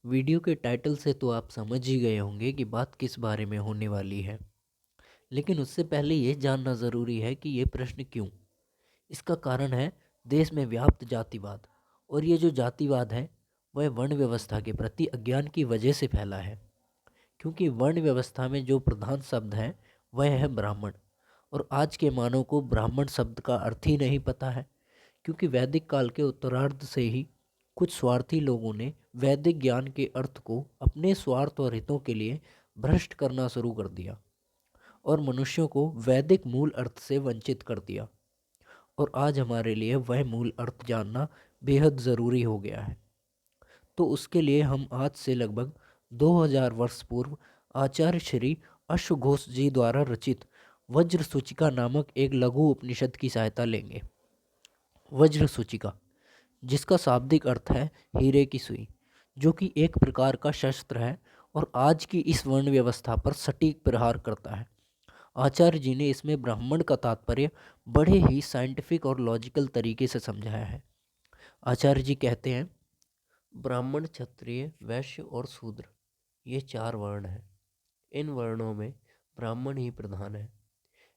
Video के title से तो आप समझ ही गए होंगे कि बात किस बारे में होने वाली है। लेकिन उससे पहले ये जानना ज़रूरी है कि ये प्रश्न क्यों। इसका कारण है देश में व्याप्त जातिवाद। और ये जो जातिवाद है वह वर्ण व्यवस्था के प्रति अज्ञान की वजह से फैला है। क्योंकि वर्ण व्यवस्था में जो प्रधान शब्द है वह है ब्राह्मण। और आज के मानव को ब्राह्मण शब्द का अर्थ ही नहीं पता है। क्योंकि वैदिक काल के उत्तरार्ध से ही कुछ स्वार्थी लोगों ने वैदिक ज्ञान के अर्थ को अपने स्वार्थ और हितों के लिए भ्रष्ट करना शुरू कर दिया और मनुष्यों को वैदिक मूल अर्थ से वंचित कर दिया। और आज हमारे लिए वह मूल अर्थ जानना बेहद ज़रूरी हो गया है। तो उसके लिए हम आज से लगभग 2000 वर्ष पूर्व आचार्य श्री अश्वघोष जी द्वारा रचित वज्र सूचिका नामक एक लघु उपनिषद की सहायता लेंगे। वज्र सूचिका, जिसका शाब्दिक अर्थ है हीरे की सुई, जो कि एक प्रकार का शस्त्र है और आज की इस वर्ण व्यवस्था पर सटीक प्रहार करता है। आचार्य जी ने इसमें ब्राह्मण का तात्पर्य बड़े ही साइंटिफिक और लॉजिकल तरीके से समझाया है। आचार्य जी कहते हैं, ब्राह्मण, क्षत्रिय, वैश्य और शूद्र, ये चार वर्ण हैं। इन वर्णों में ब्राह्मण ही प्रधान है,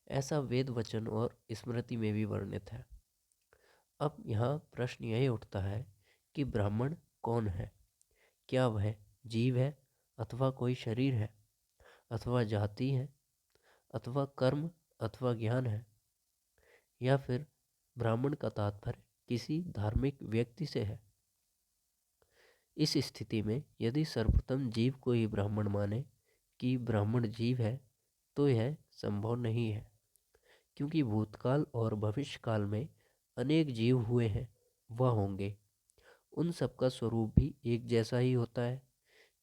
ऐसा वेद वचन और स्मृति में भी वर्णित है। अब यहाँ प्रश्न यही उठता है कि ब्राह्मण कौन है? क्या वह जीव है, अथवा कोई शरीर है, अथवा जाति है, अथवा कर्म, अथवा ज्ञान है, या फिर ब्राह्मण का तात्पर्य किसी धार्मिक व्यक्ति से है? इस स्थिति में यदि सर्वप्रथम जीव को ही ब्राह्मण माने कि ब्राह्मण जीव है, तो यह संभव नहीं है। क्योंकि भूतकाल और भविष्यकाल में अनेक जीव हुए हैं, वह होंगे, उन सबका स्वरूप भी एक जैसा ही होता है।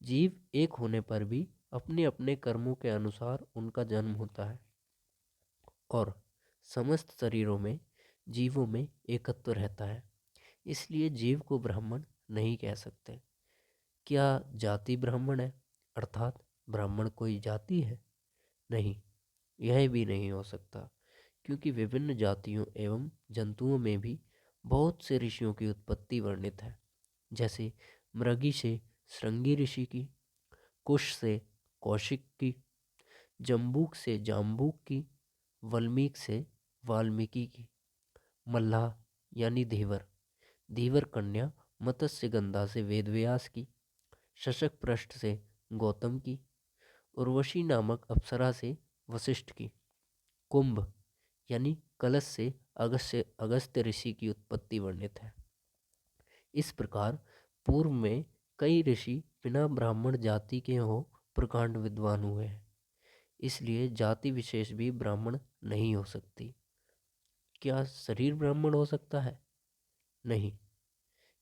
जीव एक होने पर भी अपने अपने कर्मों के अनुसार उनका जन्म होता है और समस्त शरीरों में जीवों में एकत्व रहता है। इसलिए जीव को ब्राह्मण नहीं कह सकते। क्या जाति ब्राह्मण है, अर्थात ब्राह्मण कोई जाति है? नहीं, यह भी नहीं हो सकता। क्योंकि विभिन्न जातियों एवं जंतुओं में भी बहुत से ऋषियों की उत्पत्ति वर्णित है। जैसे मृगी से श्रृंगी ऋषि की, कुश से कौशिक की, जम्बूक से जाम्बूक की, वल्मीक से वाल्मीकि की, मल्लाह यानी धीवर, धीवर कन्या मत्स्यगंधा से वेदव्यास की, शशक पृष्ठ से गौतम की, उर्वशी नामक अप्सरा से वशिष्ठ की, कुंभ यानी कलश से अगस्त्य ऋषि की उत्पत्ति वर्णित है। इस प्रकार पूर्व में कई ऋषि बिना ब्राह्मण जाति के हो प्रकांड विद्वान हुए हैं। इसलिए जाति विशेष भी ब्राह्मण नहीं हो सकती। क्या शरीर ब्राह्मण हो सकता है? नहीं,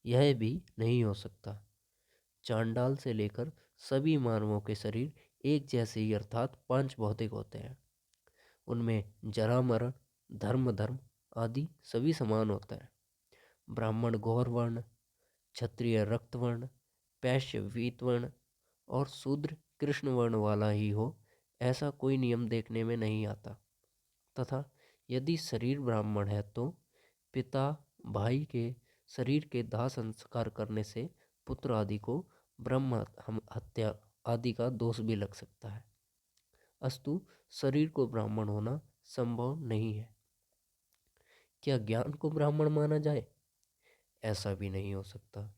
यह भी नहीं हो सकता। चांडाल से लेकर सभी मानवों के शरीर एक जैसे ही अर्थात पांच भौतिक होते हैं। उनमें जरा मरण, धर्म आदि सभी समान होता है। ब्राह्मण गौर वर्ण, क्षत्रिय रक्त वर्ण, वैश्य वीत वर्ण और शूद्र कृष्ण वर्ण वाला ही हो, ऐसा कोई नियम देखने में नहीं आता। तथा यदि शरीर ब्राह्मण है तो पिता भाई के शरीर के दाह संस्कार करने से पुत्र आदि को ब्रह्म हत्या आदि का दोष भी लग सकता है। अस्तु शरीर को ब्राह्मण होना संभव नहीं है। क्या ज्ञान को ब्राह्मण माना जाए? ऐसा भी नहीं हो सकता।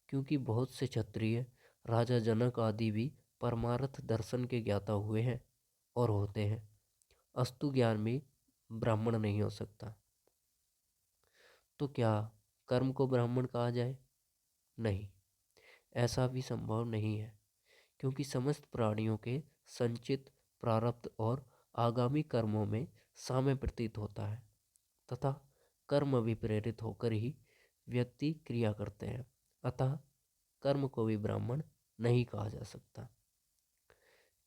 क्योंकि बहुत से क्षत्रिय राजा जनक आदि भी परमार्थ दर्शन के ज्ञाता हुए हैं और होते हैं। अस्तु ज्ञान भी ब्राह्मण नहीं हो सकता। तो क्या कर्म को ब्राह्मण कहा जाए? नहीं, ऐसा भी संभव नहीं है। क्योंकि समस्त प्राणियों के संचित प्रारब्ध और आगामी कर्मों में साम्य प्रतीत होता है तथा कर्म भी प्रेरित होकर ही व्यक्ति क्रिया करते हैं। अतः कर्म को भी ब्राह्मण नहीं कहा जा सकता।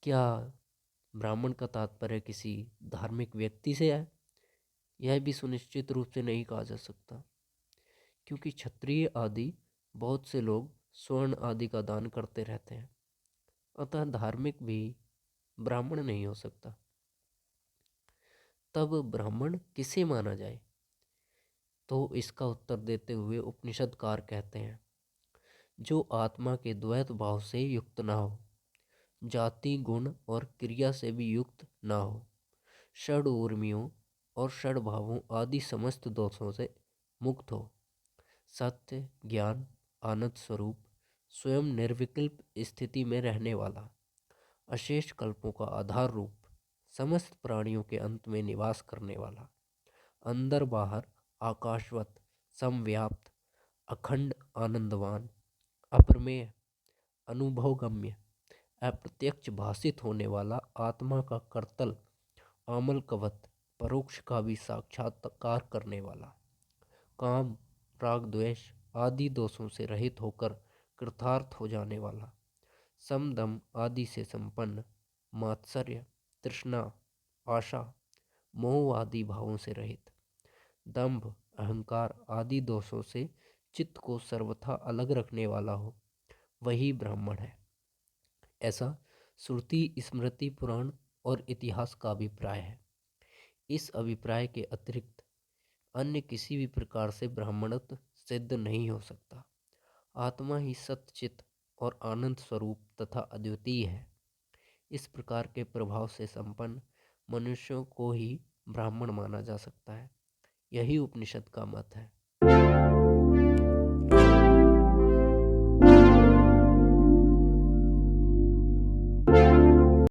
क्या ब्राह्मण का तात्पर्य किसी धार्मिक व्यक्ति से है? यह भी सुनिश्चित रूप से नहीं कहा जा सकता। क्योंकि क्षत्रिय आदि बहुत से लोग स्वर्ण आदि का दान करते रहते हैं, अतः धार्मिक भी ब्राह्मण नहीं हो सकता। तब ब्राह्मण किसे माना जाए? तो इसका उत्तर देते हुए उपनिषदकार कहते हैं, जो आत्मा के द्वैत भाव से युक्त ना हो, जाति गुण और क्रिया से भी युक्त ना हो, षड ऊर्मियों और षड भावों आदि समस्त दोषों से मुक्त हो, सत्य ज्ञान आनंद स्वरूप स्वयं निर्विकल्प स्थिति में रहने वाला, अशेष कल्पों का आधार रूप, समस्त प्राणियों के अंत में निवास करने वाला, अंदर बाहर आकाशवत समव्याप्त अखंड आनंदवान अप्रमेय अनुभवगम्य अप्रत्यक्ष भासित होने वाला आत्मा का करतल आमल कवत परोक्ष का भी साक्षात्कार करने वाला, काम राग द्वेष आदि दोषों से रहित होकर कृतार्थ हो जाने वाला, समदम आदि से संपन्न, मात्सर्य तृष्णा आशा मोह आदि भावों से रहित, दंभ अहंकार आदि दोषों से चित्त को सर्वथा अलग रखने वाला हो, वही ब्राह्मण है। ऐसा श्रुति स्मृति पुराण और इतिहास का अभिप्राय है। इस अभिप्राय के अतिरिक्त अन्य किसी भी प्रकार से ब्राह्मणत्व सिद्ध नहीं हो सकता। आत्मा ही सतचित और आनंद स्वरूप तथा अद्वितीय है। इस प्रकार के प्रभाव से संपन्न मनुष्यों को ही ब्राह्मण माना जा सकता है। यही उपनिषद का मत है।